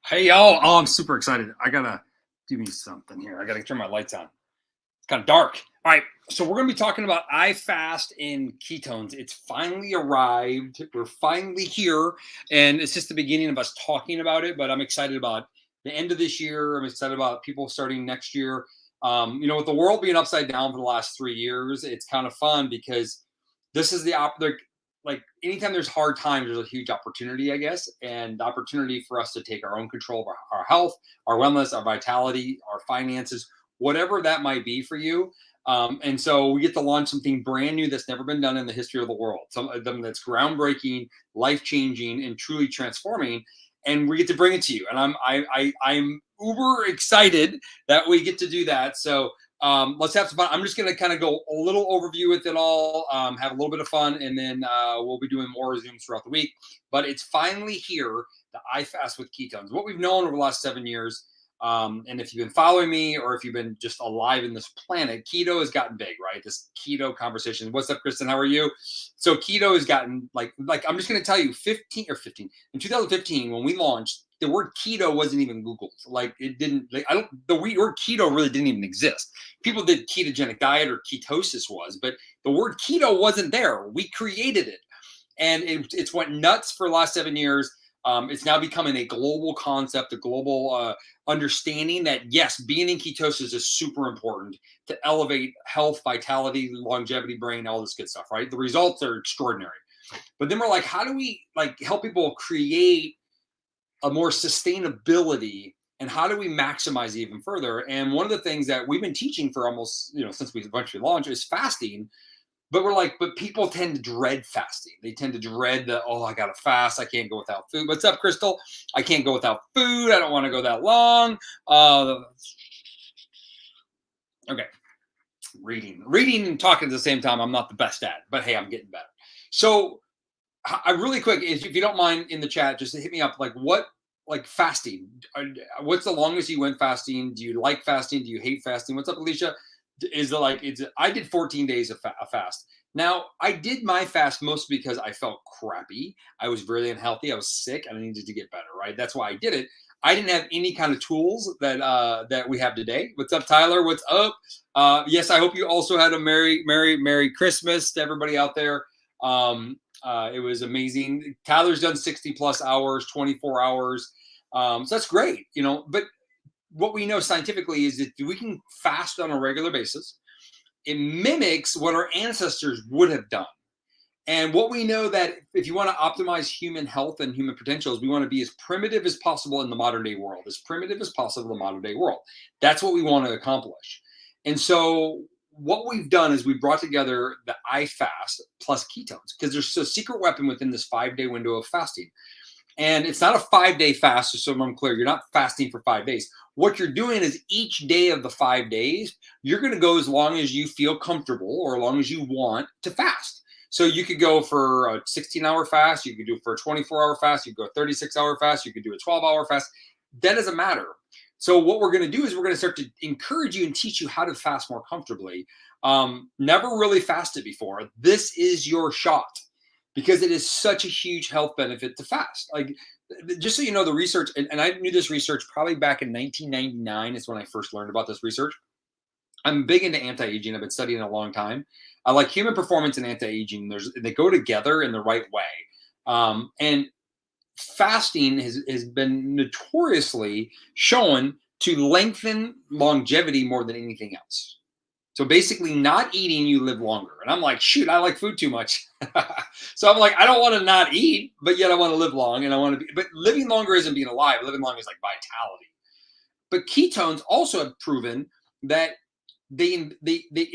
Hey y'all! Oh, I'm super excited. I gotta do me something here. I gotta turn my lights on. It's kind of dark. All right, so we're gonna be talking about ifast and ketones. It's finally arrived. We're finally here, and it's just the beginning of us talking about it. But I'm excited about the end of this year. I'm excited about people starting next year. With the world being upside down for the last 3 years, it's kind of fun because this is like anytime there's hard times, there's a huge opportunity, I guess, and the opportunity for us to take our own control of our health, our wellness, our vitality, our finances, whatever that might be for you. And so we get to launch something brand new that's never been done in the history of the world. Some of them that's groundbreaking, life changing, and truly transforming. And we get to bring it to you. And I'm uber excited that we get to do that. So let's have some fun. I'm just going to kind of go a little overview with it all, have a little bit of fun, and then we'll be doing more Zooms throughout the week. But it's finally here, the ifast with ketones. What we've known over the last 7 years, and if you've been following me or if you've been just alive in this planet, keto has gotten big, right? This keto conversation. What's up, Kristen? How are you? So keto has gotten like I'm just going to tell you, 15 in 2015 when we launched, the word keto wasn't even Googled. Like it didn't. Like, I don't. The word keto really didn't even exist. People did ketogenic diet or ketosis was, but the word keto wasn't there. We created it, and it's went nuts for the last 7 years. It's now becoming a global concept, a global understanding that yes, being in ketosis is super important to elevate health, vitality, longevity, brain, all this good stuff. Right? The results are extraordinary. But then we're like, how do we like help people create a more sustainability, and how do we maximize even further? And one of the things that we've been teaching for almost, since we eventually launched is fasting. But we're like, but people tend to dread fasting. They tend to dread the, oh, I gotta fast. I can't go without food. What's up, Crystal? I can't go without food. I don't want to go that long. Okay, reading and talking at the same time. I'm not the best at, but hey, I'm getting better. So I really quick, if you don't mind, in the chat, just hit me up. Like fasting? What's the longest you went fasting? Do you like fasting? Do you hate fasting? What's up, Alicia? Is it like I did 14 days of a fast. Now I did my fast mostly because I felt crappy. I was really unhealthy. I was sick, and I needed to get better. Right. That's why I did it. I didn't have any kind of tools that we have today. What's up, Tyler? What's up? Yes, I hope you also had a merry Christmas to everybody out there. It was amazing. Tyler's done 60 plus hours, 24 hours. So that's great, but what we know scientifically is that we can fast on a regular basis. It mimics what our ancestors would have done. And what we know that if you want to optimize human health and human potentials, we want to be as primitive as possible in the modern day world, as primitive as possible in the modern day world. That's what we want to accomplish. And so what we've done is we brought together the ifast plus ketones because there's a secret weapon within this 5 day window of fasting. And it's not a 5 day fast, just so I'm clear. You're not fasting for 5 days. What you're doing is each day of the 5 days, you're going to go as long as you feel comfortable or as long as you want to fast. So you could go for a 16-hour fast. You could do it for a 24-hour fast. You could go a 36-hour fast. You could do a 12-hour fast. That doesn't matter. So what we're going to do is we're going to start to encourage you and teach you how to fast more comfortably. Never really fasted before. This is your shot because it is such a huge health benefit to fast. Like, just so you know, the research, and I knew this research probably back in 1999 is when I first learned about this research. I'm big into anti-aging. I've been studying it a long time. I like human performance and anti-aging. They go together in the right way. And fasting has been notoriously shown to lengthen longevity more than anything else. So basically, not eating, you live longer. And I'm like, shoot, I like food too much. So I'm like, I don't want to not eat, but yet I want to live long and I want to be. But living longer isn't being alive. Living longer is like vitality. But ketones also have proven that they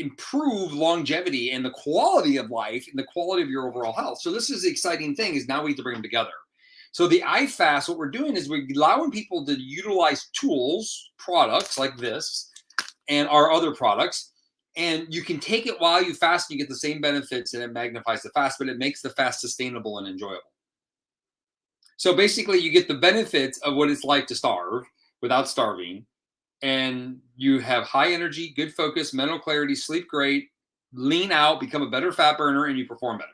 improve longevity and the quality of life and the quality of your overall health. So this is the exciting thing is now we have to bring them together. So the ifast, what we're doing is we're allowing people to utilize tools, products like this, and our other products. And you can take it while you fast, and you get the same benefits, and it magnifies the fast, but it makes the fast sustainable and enjoyable. So basically, you get the benefits of what it's like to starve without starving, and you have high energy, good focus, mental clarity, sleep great, lean out, become a better fat burner, and you perform better.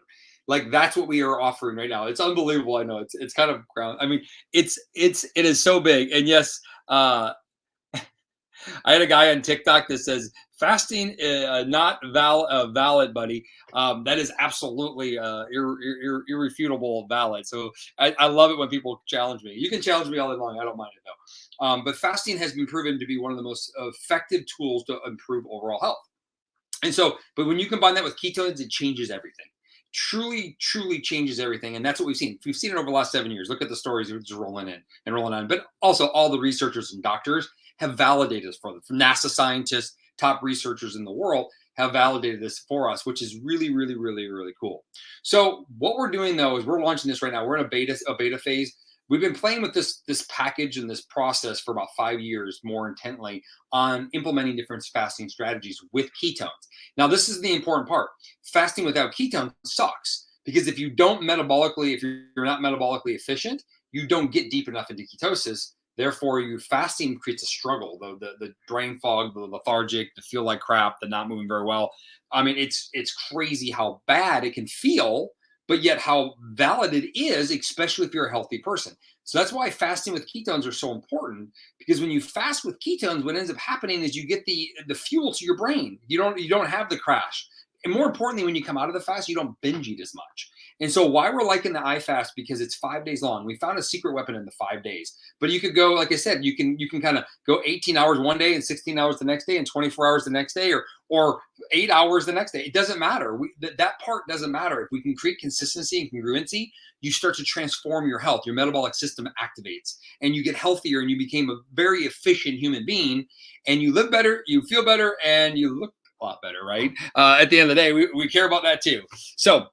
Like that's what we are offering right now. It's unbelievable. I know it's kind of ground. I mean, it is so big. And yes, I had a guy on TikTok that says fasting not valid, buddy. That is absolutely irrefutable valid. So I love it when people challenge me. You can challenge me all day long. I don't mind it though. But fasting has been proven to be one of the most effective tools to improve overall health. And so, but when you combine that with ketones, it changes everything. Truly changes everything. And that's what we've seen. We've seen it over the last 7 years. Look at the stories just rolling in and rolling on. But also all the researchers and doctors have validated this for them. From NASA scientists, top researchers in the world have validated this for us, which is really cool. So what we're doing though is we're launching this right now. We're in a beta phase. We've been playing with this package and this process for about 5 years more intently on implementing different fasting strategies with ketones. Now, this is the important part. Fasting without ketones sucks because if you're not metabolically efficient, you don't get deep enough into ketosis. Therefore, your fasting creates a struggle, the brain fog, the lethargic, the feel like crap, the not moving very well. I mean, it's crazy how bad it can feel, but yet how valid it is, especially if you're a healthy person. So that's why fasting with ketones are so important, because when you fast with ketones, what ends up happening is you get the fuel to your brain. You don't have the crash. And more importantly, when you come out of the fast, you don't binge eat as much. And so why we're liking the ifast, because it's 5 days long. We found a secret weapon in the 5 days. But you could go, like I said, you can kind of go 18 hours one day and 16 hours the next day and 24 hours the next day, or 8 hours the next day. It doesn't matter. That part doesn't matter. If we can create consistency and congruency, you start to transform your health. Your metabolic system activates and you get healthier and you become a very efficient human being and you live better, you feel better, and you look a lot better, right? At the end of the day, we care about that too. So,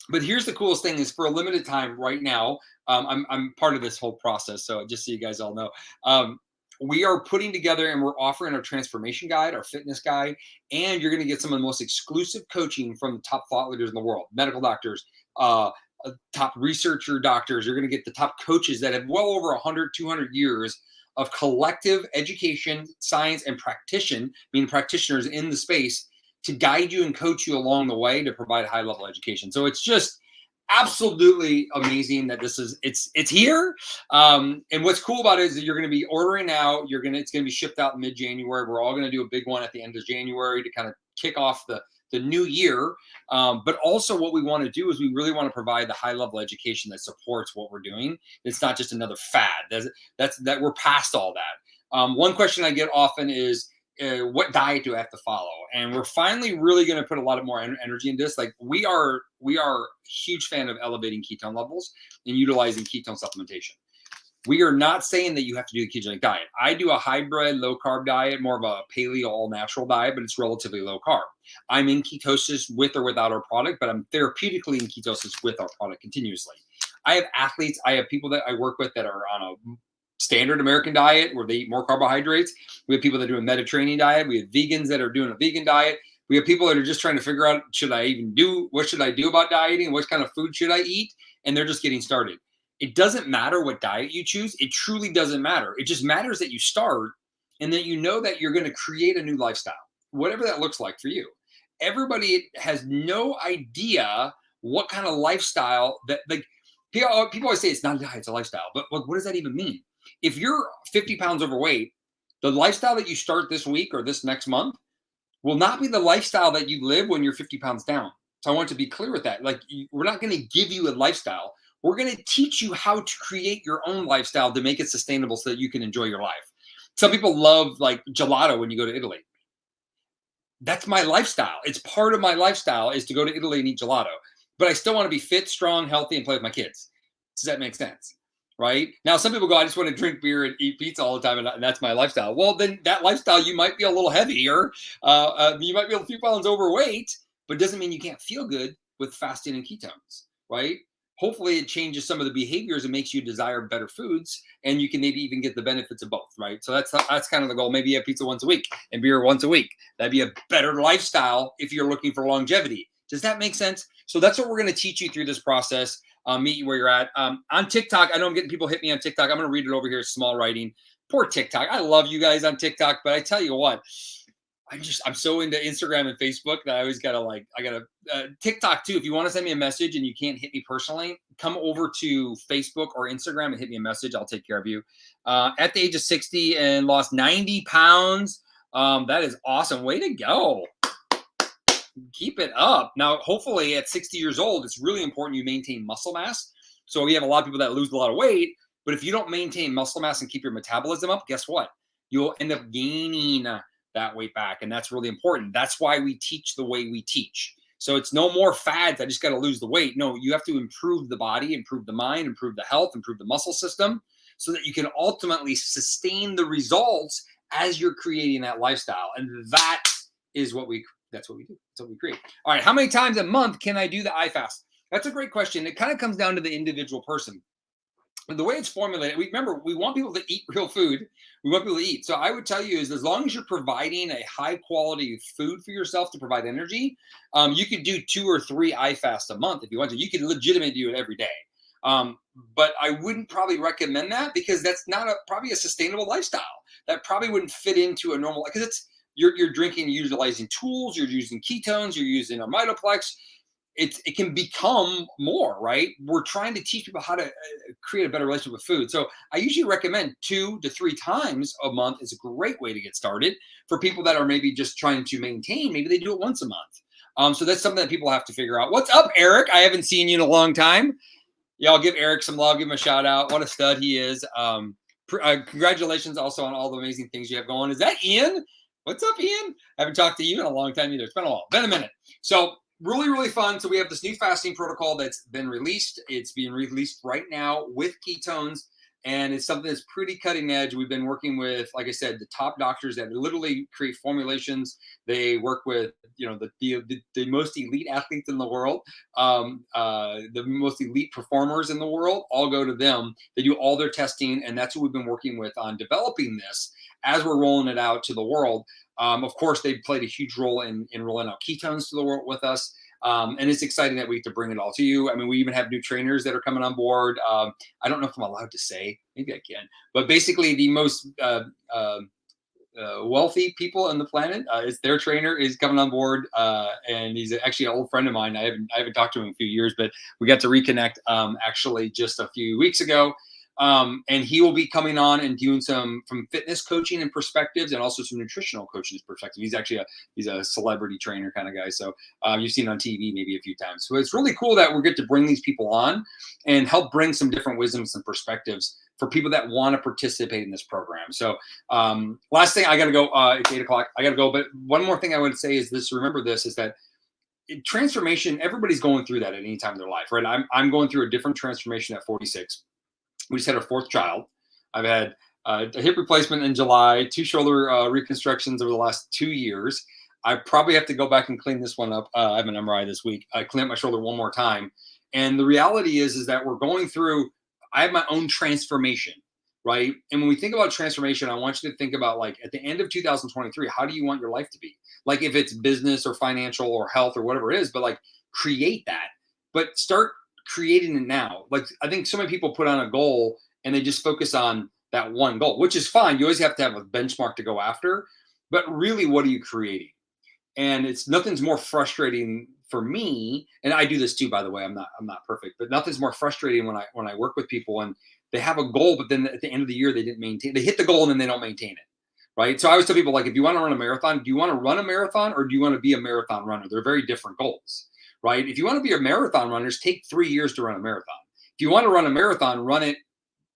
but here's the coolest thing is for a limited time right now, I'm part of this whole process. So just so you guys all know, we are putting together and we're offering our transformation guide, our fitness guide, and you're going to get some of the most exclusive coaching from the top thought leaders in the world, medical doctors, top researcher doctors. You're going to get the top coaches that have well over 100, 200 years of collective education, science, and meaning practitioners in the space to guide you and coach you along the way to provide high level education. So it's just absolutely amazing that it's here. And what's cool about it is that you're going to be ordering now. It's going to be shipped out in mid-January. We're all going to do a big one at the end of January to kind of kick off the new year. But also what we want to do is we really want to provide the high level education that supports what we're doing. It's not just another fad. That's we're past all that. One question I get often is, what diet do I have to follow? And we're finally really going to put a lot of more energy into this. Like we are a huge fan of elevating ketone levels and utilizing ketone supplementation. We are not saying that you have to do the ketogenic diet. I do a hybrid low carb diet, more of a paleo all natural diet, but it's relatively low carb. I'm in ketosis with or without our product, but I'm therapeutically in ketosis with our product continuously. I have athletes, I have people that I work with that are on a standard American diet where they eat more carbohydrates. We have people that do a Mediterranean diet. We have vegans that are doing a vegan diet. We have people that are just trying to figure out, what should I do about dieting? What kind of food should I eat? And they're just getting started. It doesn't matter what diet you choose. It truly doesn't matter. It just matters that you start and that you know that you're going to create a new lifestyle, whatever that looks like for you. Everybody has no idea what kind of lifestyle that, like, people always say it's not a diet, it's a lifestyle. But what does that even mean? If you're 50 pounds overweight, the lifestyle that you start this week or this next month will not be the lifestyle that you live when you're 50 pounds down. So I want to be clear with that. Like, we're not going to give you a lifestyle. We're going to teach you how to create your own lifestyle to make it sustainable so that you can enjoy your life. Some people love like gelato when you go to Italy. That's my lifestyle. It's part of my lifestyle is to go to Italy and eat gelato. But I still want to be fit, strong, healthy, and play with my kids. Does that make sense? Right? Now, some people go, I just want to drink beer and eat pizza all the time, and that's my lifestyle. Well, then that lifestyle, you might be a little heavier. You might be a few pounds overweight, but it doesn't mean you can't feel good with fasting and ketones, right? Hopefully it changes some of the behaviors and makes you desire better foods, and you can maybe even get the benefits of both, right? So that's kind of the goal. Maybe you have pizza once a week and beer once a week. That'd be a better lifestyle if you're looking for longevity. Does that make sense? So that's what we're going to teach you through this process. Meet you where you're at. On TikTok, I know I'm getting people hit me on TikTok. I'm going to read it over here, small writing. Poor TikTok. I love you guys on TikTok, but I tell you what, I'm so into Instagram and Facebook that I always gotta TikTok too. If you want to send me a message and you can't hit me personally, come over to Facebook or Instagram and hit me a message. I'll take care of you. At the age of 60 and lost 90 pounds. That is awesome. Way to go. Keep it up. Now, hopefully at 60 years old, it's really important you maintain muscle mass. So we have a lot of people that lose a lot of weight, but if you don't maintain muscle mass and keep your metabolism up, guess what? You'll end up gaining that weight back. And that's really important. That's why we teach the way we teach. So it's no more fads. I just got to lose the weight. No, you have to improve the body, improve the mind, improve the health, improve the muscle system so that you can ultimately sustain the results as you're creating that lifestyle. And that is what that's what we do. That's what we create. All right. How many times a month can I do the ifast? That's a great question. It kind of comes down to the individual person. The way it's formulated, we want people to eat real food. We want people to eat. So I would tell you is as long as you're providing a high quality food for yourself to provide energy, you could do 2 or 3 iFasts a month if you want to. You could legitimately do it every day. But I wouldn't probably recommend that because that's not probably a sustainable lifestyle. That probably wouldn't fit into a normal, because you're drinking, utilizing tools, you're using ketones, you're using a mitoplex. It can become more, right? We're trying to teach people how to create a better relationship with food. So I usually recommend 2 to 3 times a month is a great way to get started. For people that are maybe just trying to maintain, maybe they do it once a month. So that's something that people have to figure out. What's up, Eric? I haven't seen you in a long time. Yeah, I'll give Eric some love, give him a shout out. What a stud he is. Congratulations also on all the amazing things you have going. Is that Ian? What's up, Ian? I haven't talked to you in a long time either. It's been a while, been a minute. So really, really fun. So we have this new fasting protocol that's been released. It's being released right now with ketones, and it's something that's pretty cutting edge. We've been working with, like I said, the top doctors that literally create formulations. They work with, the most elite athletes in the world, the most elite performers in the world. All go to them. They do all their testing, and that's who we've been working with on developing this as we're rolling it out to the world. Of course, they played a huge role in rolling out ketones to the world with us. And it's exciting that we get to bring it all to you. I mean, we even have new trainers that are coming on board. I don't know if I'm allowed to say, maybe I can, but basically the most wealthy people on the planet, is their trainer is coming on board. And he's actually an old friend of mine. I haven't talked to him in a few years, but we got to reconnect actually just a few weeks ago. And he will be coming on and doing some from fitness coaching and perspectives, and also some nutritional coaching perspective. He's actually he's a celebrity trainer kind of guy. So you've seen on TV maybe a few times. So it's really cool that we get to bring these people on and help bring some different wisdoms and perspectives for people that want to participate in this program. So last thing, I got to go. It's 8 o'clock. I got to go. But one more thing I would say is this. Remember this is that transformation. Everybody's going through that at any time in their life, right? I'm going through a different transformation at 46. We just had our 4th child. I've had a hip replacement in July, 2 shoulder reconstructions over the last 2 years. I probably have to go back and clean this one up. I have an MRI this week. I clean up my shoulder one more time. And the reality is that we're going through, I have my own transformation, right? And when we think about transformation, I want you to think about, like, at the end of 2023, how do you want your life to be? Like, if it's business or financial or health or whatever it is, but like create that, but start creating it now. Like, I think so many people put on a goal and they just focus on that one goal, which is fine. You always have to have a benchmark to go after, but really, what are you creating? And nothing's more frustrating for me. And I do this too, by the way. I'm not perfect, but nothing's more frustrating when I work with people and they have a goal, but then at the end of the year, they hit the goal and then they don't maintain it. Right. So I always tell people, like, if you want to run a marathon, do you want to run a marathon or do you want to be a marathon runner? They're very different goals. Right? If you want to be a marathon runner, take 3 years to run a marathon. If you want to run a marathon, run it.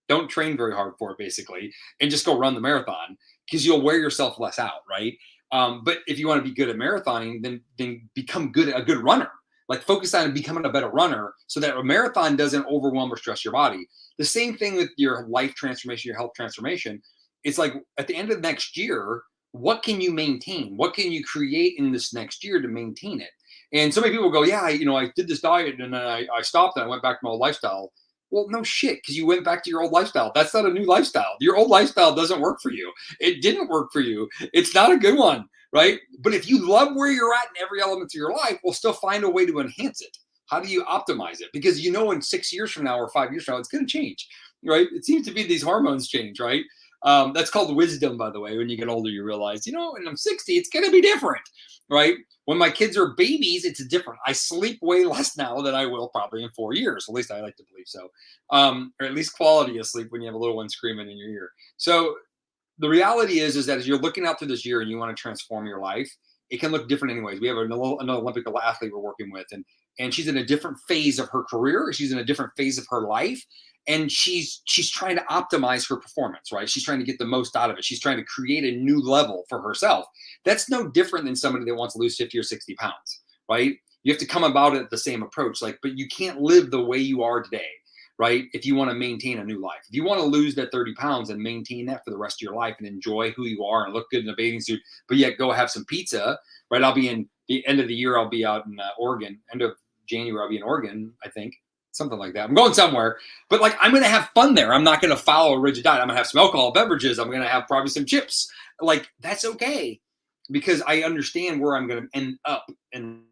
Don't train very hard for it, basically, and just go run the marathon, because you'll wear yourself less out, right? But if you want to be good at marathoning, then become a good runner. Like, focus on becoming a better runner so that a marathon doesn't overwhelm or stress your body. The same thing with your life transformation, your health transformation. It's like, at the end of next year, what can you maintain? What can you create in this next year to maintain it? And so many people go, yeah, I did this diet and then I stopped and I went back to my old lifestyle. Well, no shit, because you went back to your old lifestyle. That's not a new lifestyle. Your old lifestyle doesn't work for you. It didn't work for you. It's not a good one, right? But if you love where you're at in every element of your life, we'll still find a way to enhance it. How do you optimize it? Because in 6 years from now or 5 years from now, it's going to change, right? It seems to be these hormones change, right? That's called wisdom, by the way. When you get older, you realize, when I'm 60, it's going to be different, right? When my kids are babies, it's different. I sleep way less now than I will probably in 4 years. At least I like to believe so. Or at least quality of sleep when you have a little one screaming in your ear. So the reality is that as you're looking out through this year and you want to transform your life, it can look different anyways. We have another Olympic athlete we're working with, and she's in a different phase of her career. She's in a different phase of her life. And she's trying to optimize her performance, right? She's trying to get the most out of it. She's trying to create a new level for herself. That's no different than somebody that wants to lose 50 or 60 pounds, right? You have to come about it the same approach, but you can't live the way you are today, right? If you want to maintain a new life. If you want to lose that 30 pounds and maintain that for the rest of your life and enjoy who you are and look good in a bathing suit, but yet go have some pizza, right? I'll be in the end of the year, I'll be out in Oregon. End of January, I'll be in Oregon, I think. Something like that. I'm going somewhere, but I'm going to have fun there. I'm not going to follow a rigid diet. I'm going to have some alcohol beverages. I'm going to have probably some chips. That's okay because I understand where I'm going to end up in